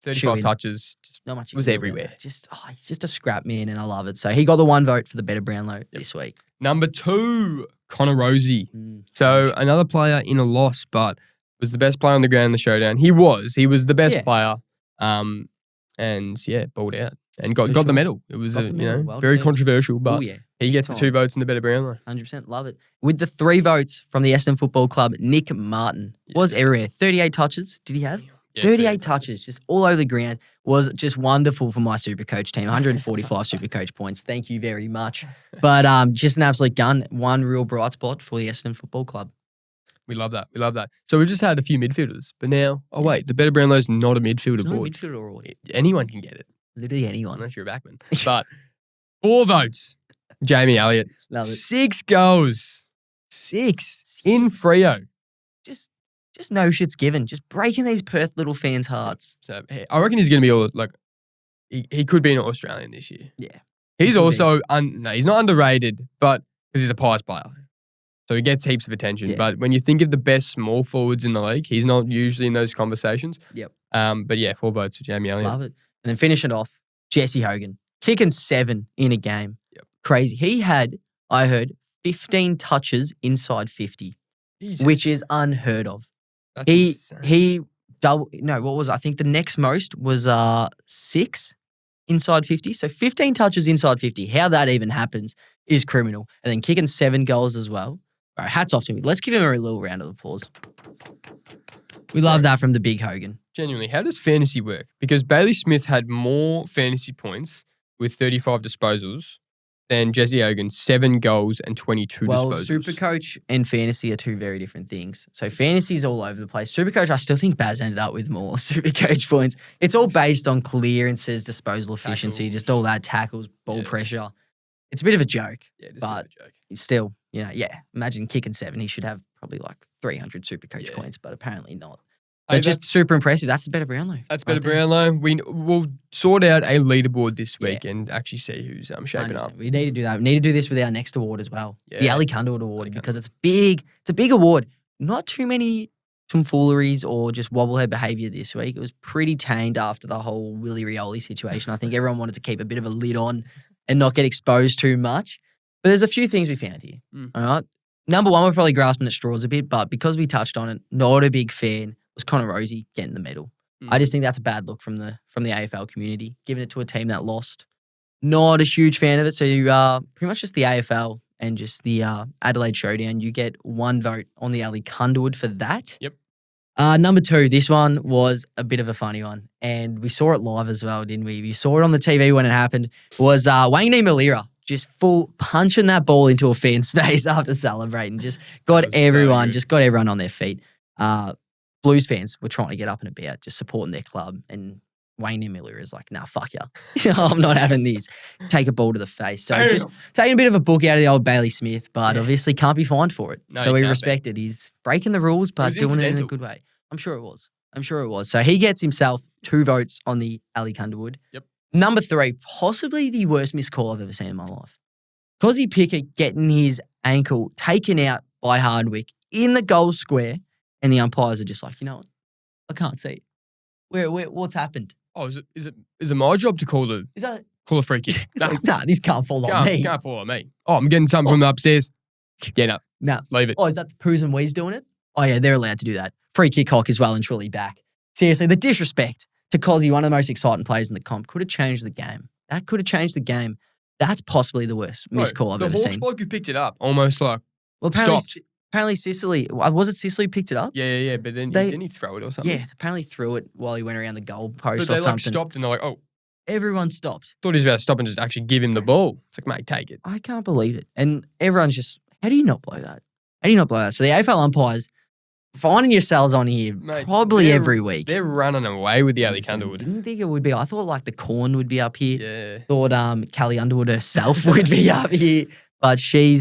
35 Shoo-in. touches. Just Not much. you was can do about everywhere. that. He's just a scrap man, and I love it. So he got the one vote for the better Brownlow this week. Number 2, Connor Rozee. Mm. So another player in a loss, but was the best player on the ground in the showdown. He was the best Yeah. player. And yeah, balled out and got For the sure. medal. It was Got the medal. Well very deserved. controversial, but Oh yeah, he gets the time. 2 votes in the better Brownlow. 100%. Love it. With the 3 votes from the Essendon Football Club, Nick Martin was everywhere. 38 touches. Did he have? Yeah, 38 touches, just all over the ground. Was just wonderful for my Supercoach team. 145 Supercoach points. Thank you very much. But just an absolute gun. One real bright spot for the Essendon Football Club. We love that. We love that. So we've just had a few midfielders, but now, oh wait, the better Brownlow's not a midfielder It's not a board. midfielder award. Anyone can get it, Literally anyone. unless you're a backman. But 4 votes, Jamie Elliott. Love it. 6 goals. 6 in Freo. Just no shit's given. Just breaking these Perth little fans' hearts. So hey, I reckon he's going to be all like, he could be an Australian this year. Yeah. He's could be. also, no, he's not underrated, but because he's a Pies player. So he gets heaps of attention. Yeah. But when you think of the best small forwards in the league, he's not usually in those conversations. Yep. But yeah, 4 votes for Jamie Elliott. Love it. And then finish it off, Jesse Hogan. Kicking 7 in a game. Yep. Crazy. He had, I heard, 15 touches inside 50, Jesus. which is unheard of. That's insane. He double. No, what was it? I think the next most was 6 inside 50. So 15 touches inside 50. How that even happens is criminal. And then kicking 7 goals as well. All right, hats off to me. Let's give him a little round of applause. We love that from the big Hogan. Genuinely, how does fantasy work? Because Bailey Smith had more fantasy points with 35 disposals than Jesse Hogan, 7 goals and 22 Well, disposals. Supercoach and fantasy are 2 very different things. So fantasy's all over the place. Supercoach, I still think Baz ended up with more Supercoach points. It's all based on clearances, disposal efficiency, Tackles. just all that tackles, ball Yeah. pressure. It's a bit of a joke. Yeah, it is but- a bit of a joke. It's still, imagine kicking 7. He should have probably like 300 Supercoach Yeah. points, but apparently not. Hey, But just that's- super impressive. That's the better Brownlow. That's right better there. Brownlow. We'll sort out a leaderboard this Yeah. week and actually see who's shaping up. 100%. We need to do that. We need to do this with our next award as well. The Yeah. Elly Kunderwood Award, Elly because it's big. It's a big award. Not too many tomfooleries or just wobblehead behaviour this week. It was pretty tamed after the whole Willie Rioli situation. I think everyone wanted to keep a bit of a lid on and not get exposed too much. But there's a few things we found here. Mm. All right. Number 1, we're probably grasping at straws a bit, but because we touched on it, not a big fan was Connor Rozee getting the medal. I just think that's a bad look from the AFL community, giving it to a team that lost. Not a huge fan of it. So you pretty much just the AFL and just the Adelaide Showdown. You get 1 vote on the Elly Kunderwood for that. Yep. Number 2, this one was a bit of a funny one, and we saw it live as well, didn't we? We saw it on the TV when it happened. Was Wayne Malira just full punching that ball into a fan's face after celebrating? Just got was so everyone, good. just got everyone on their feet. Blues fans were trying to get up and about, just supporting their club, and Wayne Miller is like, nah, fuck ya. I'm not having this. Take a ball to the face. So Damn. just taking a bit of a book out of the old Bailey Smith, but obviously can't be fined for it. No, so you we can't respect it. He's breaking the rules, but was doing it in a incidental. good way. I'm sure it was. So he gets himself 2 votes on the Elly Kunderwood. Yep. Number 3, possibly the worst missed call I've ever seen in my life. Cozzy Pickett getting his ankle taken out by Hardwick in the goal square, and the umpires are just like, you know what? I can't see it. What's happened? Oh, is it my job to call Is that a free kick? nah, this can't fall on me. Can't fall on me. Oh, I'm getting something from the upstairs. Get up. Nah. Leave it. Oh, is that the Poos and Wees doing it? Oh, yeah, they're allowed to do that. Free kick Hock is well and truly back. Seriously, the disrespect to Cozzy, one of the most exciting players in the comp, could have changed the game. That could have changed the game. That's possibly the worst missed call I've ever seen. The Hawks bloke who picked it up almost like Well, stopped. apparently Sicily, was it Sicily who picked it up? Yeah, but then didn't he throw it or something? Yeah, apparently threw it while he went around the goal But post they or like something. stopped and they're like, oh, Everyone stopped. thought he was about to stop and just actually give him the ball. It's like, mate, take it. I can't believe it. And everyone's just, how do you not blow that? How do you not blow that? So the AFL umpires finding yourselves on here Mate, probably they're- every week. They're running away with the Elly Kunderwood. Didn't think it would be. I thought like the Corn would be up here. Yeah. Thought Callie Underwood herself would be up here. But she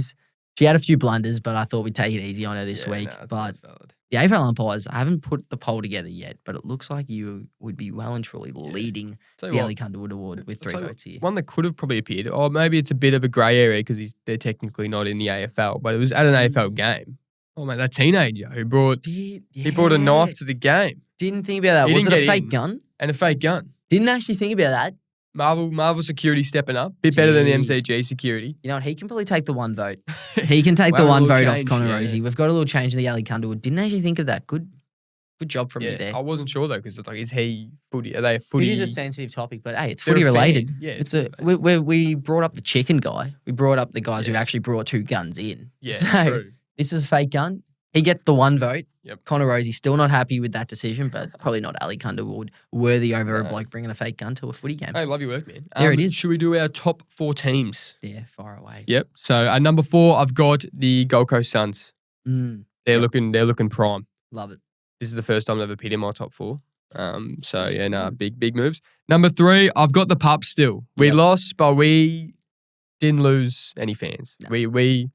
had a few blunders, but I thought we'd take it easy on her this week. But valid. the AFL umpires, I haven't put the poll together yet, but it looks like you would be well and truly leading Tell you the what, Elly Kunderwood Award with I'll 3 tell you votes here. one that could have probably appeared, or maybe it's a bit of a grey area because they're technically not in the AFL, but it was at an AFL game. Oh, mate, that teenager who brought a knife to the game Didn't think about that. He Was it didn't a get fake in. gun? and a fake gun. Didn't actually think about that. Marvel security stepping up. Bit better than the Jeez. MCG security. You know what? He can probably take the 1 vote. He can take We'll the have a 1 little vote off change, Connor yeah. Rozee. We've got a little change in the Elly Kunderwood. Didn't actually think of that. Good job from you there. I wasn't sure though because it's like, is he footy? Are they a footy? It is a sensitive topic, but hey, it's They're footy a fan. related. Yeah, it's it's a we brought up the chicken guy. We brought up the guys who Yeah. actually brought 2 guns in. Yeah, So true. this is a fake gun. He gets the 1 vote. Yep. Connor Rozee still not happy with that decision, but probably not Elly Kunderwood worthy over a bloke bringing a fake gun to a footy game. Hey, love your work, man. There it is. Should we do our top 4 teams? Yeah, far away. Yep. So at number 4, I've got the Gold Coast Suns. Mm, They're Yep. looking prime. love it. This is the first time I've ever picked in my top 4. So yeah, big moves. Number 3, I've got the Pups still. We Yep. lost, but we didn't lose any fans. No. We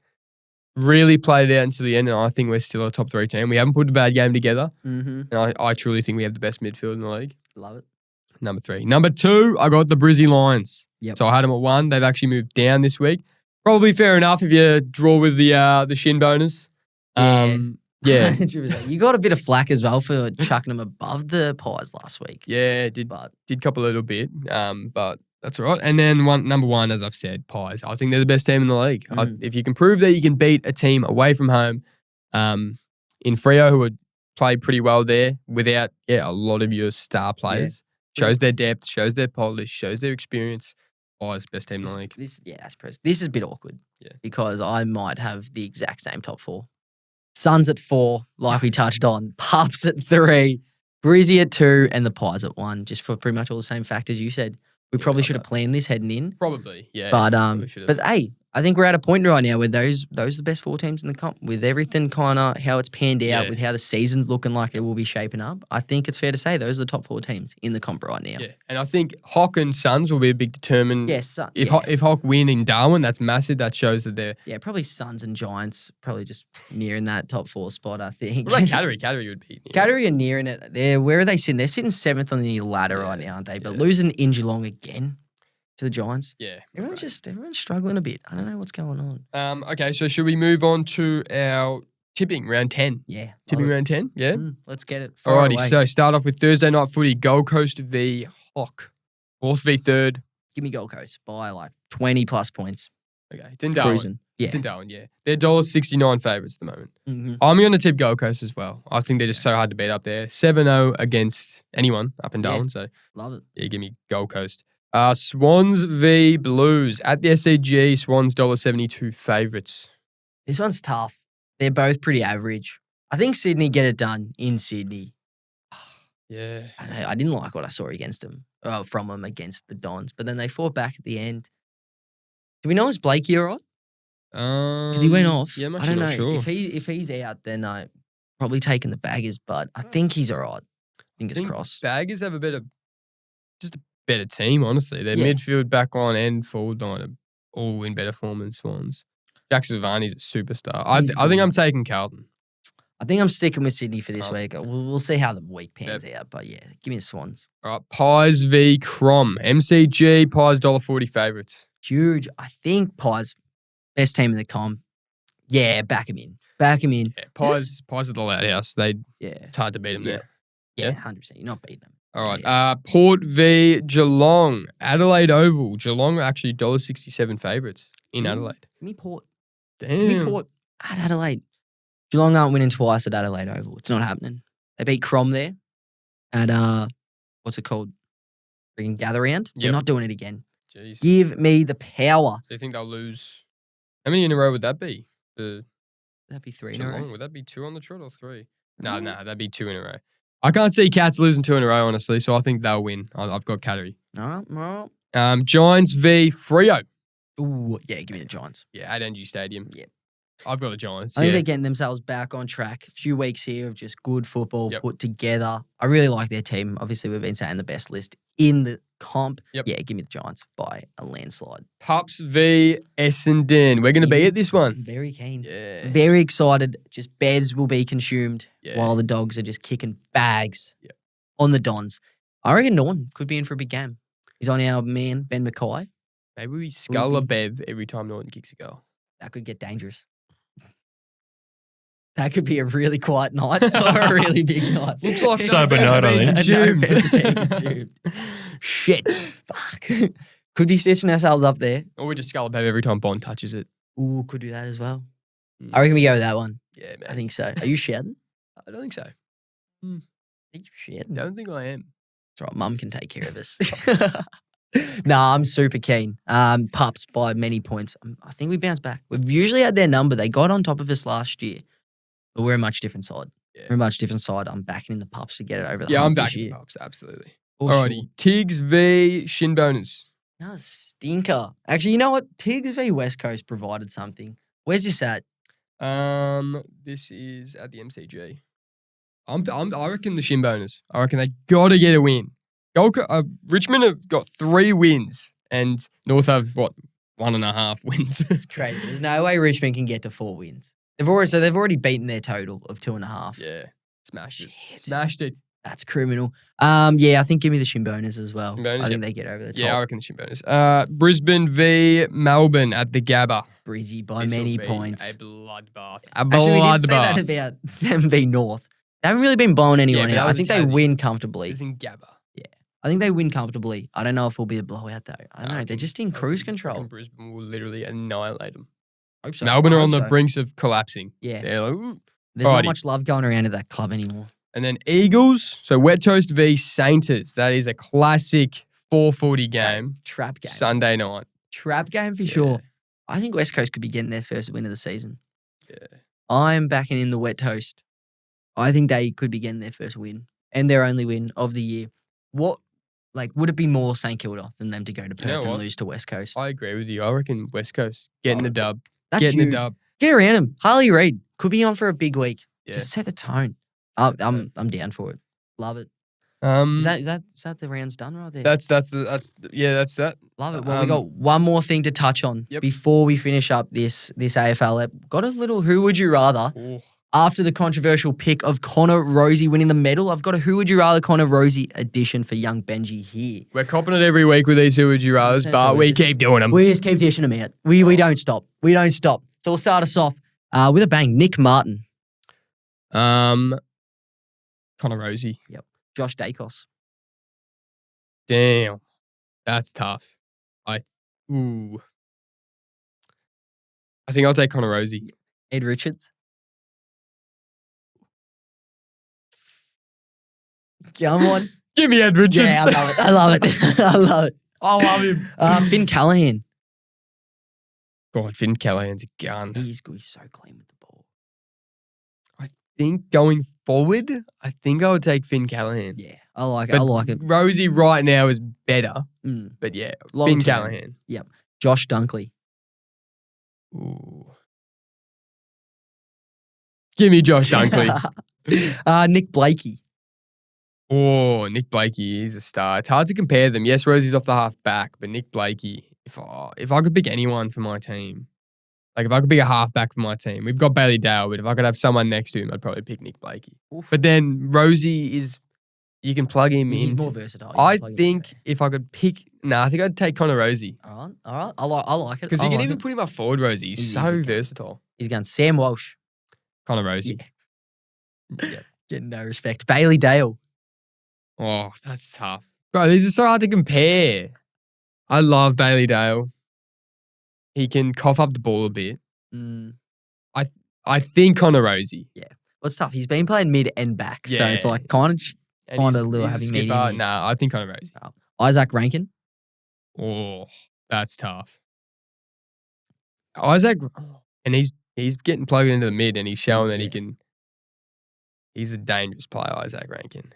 really played it out until the end, and I think we're still a top 3 team. We haven't put a bad game together, Mm-hmm. and I truly think we have the best midfield in the league. Love it. Number 3. Number 2, I got the Brizzy Lions. Yep. So I had them at 1. They've actually moved down this week. Probably fair enough if you draw with the shin bonus. Yeah. You got a bit of flack as well for chucking them above the Pies last week. Yeah, did But couple a little bit, but that's all right. And then number 1, as I've said, Pies. I think they're the best team in the league. If you can prove that you can beat a team away from home, in Freo, who would play pretty well there without a lot of your star players, shows their depth, shows their polish, shows their experience. Pies, best team in the league. this is a bit awkward. Yeah. Because I might have the exact same top 4. Suns at 4, like we touched on. Pups at 3, Brizzy at 2, and the Pies at 1, just for pretty much all the same factors you said. We probably like should have that. planned this heading in. Probably, yeah. But probably should have. but hey, I think we're at a point right now where those are the best 4 teams in the comp. With everything kind of how it's panned out, Yeah. with how the season's looking like it will be shaping up, I think it's fair to say those are the top 4 teams in the comp right now. Yeah, and I think Hock and Suns will be a big determinant. Yes, If Hock win in Darwin, that's massive. That shows that they're. probably Suns and Giants, probably just nearing that top 4 spot, I think. What about Cattery? Cattery would be. Cattery are nearing it. Where are they sitting? They're sitting 7th on the ladder right now, aren't they? But losing in Geelong again to the Giants. Yeah. Everyone's struggling a bit. I don't know what's going on. Okay, so should we move on to our tipping round 10? Yeah. Tipping round 10? Yeah. Let's get it. Far Alrighty, away. so start off with Thursday night footy, Gold Coast v Hock. 4th v 3rd. Give me Gold Coast by like 20 plus points. Okay, it's in Darwin. Cruising. Yeah. It's in Darwin, yeah. They're $1.69 favourites at the moment. Mm-hmm. I'm going to tip Gold Coast as well. I think they're just so hard to beat up there. 7-0 against anyone up in Yeah. Darwin, so Love it. yeah, give me Gold Coast. Swans v Blues at the SCG. Swans $1.72 favourites. This one's tough. They're both pretty average. I think Sydney get it done in Sydney. Yeah. I don't know. I didn't like what I saw from them against the Dons, but then they fought back at the end. Do we know is Blakey all right? Because he went off. Yeah, I'm I actually don't know. not sure. If he's out, then I probably taking the baggers, but I think he's all right. Fingers I think crossed. Baggers have a better better team, honestly. Their Yeah. midfield, backline, and forward line are all in better form than Swans. Jackson Varney's a superstar. I He's think good. I'm taking Carlton. I think I'm sticking with Sydney for this Can't. week. We'll see how the week pans out. But yeah, give me the Swans. All right, Pies v Crom. MCG, Pies $1.40 favourites. Huge. I think Pies, best team in the comp. Yeah, back him in. Back him in. Yeah, Pies at the Loud House. Yeah. It's hard to beat them there. Yeah, Yeah. 100%. You're not beating them. All right, Yes. Port v Geelong. Adelaide Oval. Geelong are actually $1.67 favourites in Adelaide. Give me Port. Damn. Give me Port at Adelaide. Geelong aren't winning twice at Adelaide Oval. It's not happening. They beat Crom there at, what's it called? Freaking Gather Round. They're Yep. not doing it again. Jeez. Give me the power. Do you think they'll lose? How many in a row would that be? The That'd be 3 in a Geelong, row. would that be 2 on the trot or 3? No, that'd be 2 in a row. I can't see Cats losing 2 in a row, honestly, so I think they'll win. I've got Cattery. All right. Giants v Freo. Ooh, yeah, give me the Giants. Yeah, at NG Stadium. Yep. I've got the Giants. I think Yeah. they're getting themselves back on track. A few weeks here of just good football Yep. put together. I really like their team. Obviously, we've been saying the best list in the comp. Yep. Yeah, give me the Giants by a landslide. Pups v Essendon. We're going to be at this I'm one. very keen. Yeah. Very excited. Just bevs will be consumed Yeah. while the dogs are just kicking bags Yep. on the Dons. I reckon Norton could be in for a big game. He's on our man, Ben McKay. Maybe we scull a Bev every time Norton kicks a goal. That could get dangerous. That could be a really quiet night or a really big night. Looks like Sober no note, I bev's think. being No bev's being consumed. consumed. Shit. Fuck. Could be stitching ourselves up there. Or we just scull a Bev every time Bond touches it. Ooh, could do that as well. Mm. I reckon we go with that one. Yeah, man. I think so. Are you shouting? I don't think so. I think you're shouting. Don't think I am. That's right. Mum can take care of us. Nah, I'm super keen. Pups by many points. I think we bounce back. We've usually had their number. They got on top of us last year. But we're a much different side. Yeah. We're a much different side. I'm backing in the Pups to get it over the Yeah, I'm hump this backing year. the Pups, absolutely. For Alrighty. sure. Tigs v Shin Boners. No, stinker. Actually, you know what? Tigers v West Coast provided something. Where's this at? This is at the MCG. I reckon the Shin Boners. I reckon they got to get a win. Richmond have got 3 wins, and North have 1.5 wins. It's crazy. There's no way Richmond can get to 4 wins. They've already beaten their total of 2.5. Yeah, smashed it. Shit. Smashed it. That's criminal. Yeah, I think give me the Shin Boners as well. Shin Boners, I think yep. they get over the top. Yeah, I reckon the Shin Boners. Brisbane v Melbourne at the Gabba. Brizzy by This will many be points. A bloodbath. Actually, we did say that about them v North. They haven't really been blowing anyone but that out. I was think a they Tassie. win comfortably. It's in Gabba. I think they win comfortably. I don't know if it'll be a blowout though. I don't know. They're reckon- just in I cruise reckon control. Brisbane will literally annihilate them. Hope so. Melbourne I are on hope the so. brinks of collapsing. Yeah. They're like, ooh. There's not Alrighty. much love going around at that club anymore. And then Eagles. So Wet Toast v Sainters. That is a classic 4:40 game. Trap game. Sunday night. Trap game for Yeah. sure. I think West Coast could be getting their first win of the season. Yeah. I'm backing in the Wet Toast. I think they could be getting their first win and their only win of the year. Would it be more St Kilda than them to go to Perth know and what? lose to West Coast? I agree with you. I reckon West Coast getting the dub. That's Getting huge. the dub. Get around him. Harley Reid could be on for a big week. Yeah. Just set the tone. I'm down for it. Love it. Um, Is that the rounds done right there? that's that. Love it. Well, we got one more thing to touch on Yep. before we finish up this AFL ep. Got a little who would you rather Oh, after the controversial pick of Connor Rozee winning the medal. I've got a who would you rather Connor Rozee edition for young Benji here. we're copping it every week with these who would you rathers, That's but all we it is. keep doing them. We just keep dishing them out. We don't stop. We don't stop. So we'll start us off with a bang. Nick Martin, Connor Rozee. Josh Dacos, Damn, that's tough. I think I'll take Connor Rozee. Ed Richards. Come on. Give me Ed Richards. Yeah, I love it. I love it. I love him. Finn Callahan. God, Finn Callahan's a gun. He's good. He's so clean with the ball. Think going forward, I think I would take Finn Callahan. Yeah, I like it. But I like it. Rosie right now is better, Mm. but yeah, Long Finn term. Callahan. Josh Dunkley. Ooh. Give me Josh Dunkley. Nick Blakey. Oh, Nick Blakey is a star. It's hard to compare them. Yes, Rozee's off the half back, but Nick Blakey, if I could pick anyone for my team, like if I could pick a half back for my team, we've got Bailey Dale, but if I could have someone next to him, I'd probably pick Nick Blakey. Oof. But then Rozee is, you can plug him in. He's more versatile. You I can plug him in think there. if I could pick, I think I'd take Connor Rozee. All right. I like it. Because I you can like even it. put him up forward, Rozee. He He's is, so he can. versatile. He's going Sam Walsh. Connor Rozee. Yeah. Getting no respect. Bailey Dale. Oh, that's tough. Bro, these are so hard to compare. I love Bailey Dale. He can cough up the ball a bit. Mm, I think Connor Rozee. what's tough? He's been playing mid and back, so it's Yeah. like kind of And Kinda he's- little he's a having medium skipper. here. Nah, I think Connor Rozee. Isaac Rankin. Oh, that's tough. Isaac, and he's getting plugged into the mid, and he's showing that he Yeah. can. He's a dangerous player, Isaac Rankin.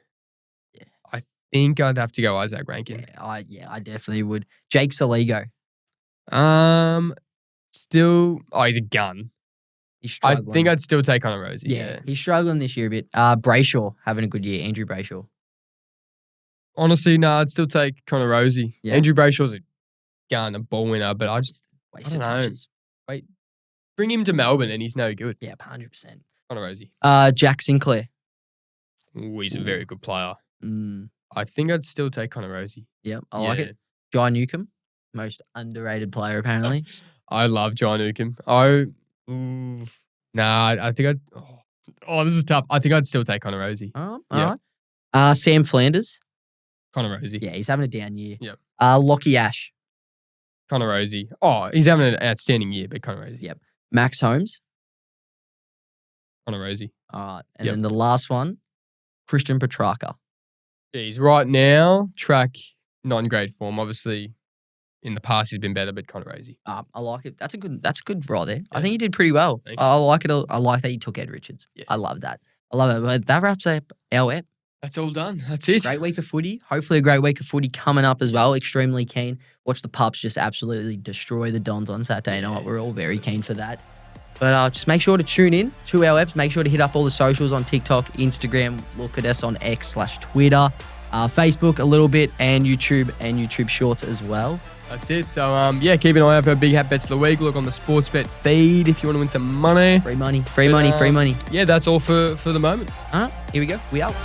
Yeah. I think I'd have to go Isaac Rankin. I definitely would. Jake Saligo. Still, he's a gun. He's I struggling. think I'd still take Connor Rozee. yeah, he's struggling this year a bit. Brayshaw having a good year. Andrew Brayshaw. Honestly, no, I'd still take Connor Rozee. Yeah. Andrew Brayshaw's a gun, a ball winner, but I just Wasted I don't know. touches. bring him to Melbourne and he's no good. Yeah, 100%. Connor Rozee. Jack Sinclair. Ooh, he's a very good player. Mm, I think I'd still take Connor Rozee. yeah, I like it. Jai Newcomb. Most underrated player, apparently. I love John Newcomb. I think I'd. Oh, this is tough. I think I'd still take Connor Rozee. All Yeah. right. Sam Flanders. Connor Rozee. Yeah, he's having a down year. Yep. Lockie Ash. Connor Rozee. Oh, he's having an outstanding year, but Connor Rozee. Yep. Max Holmes. Connor Rozee. All right. And Yep. then the last one, Christian Petrarca. Yeah, he's right now track not in great form. Obviously, in the past he's been better, but Connor Rozee. I like it. That's a good draw there. I think he did pretty well. Thanks. I like it. I like that he took Ed Richards. Yeah. I love that. But that wraps up our ep. That's all done. That's it. Great week of footy. Hopefully a great week of footy coming up as well. Extremely keen. Watch the Pups just absolutely destroy the Dons on Saturday night. We're all very keen for that. But just make sure to tune in to our eps. Make sure to hit up all the socials on TikTok, Instagram. Look at us on X/Twitter, Facebook a little bit, and YouTube Shorts as well. That's it. So, keep an eye out for our Big Hat Bets of the Week. Look on the Sportsbet feed if you want to win some money. Free money. Yeah, that's all for the moment. Here we go. We out.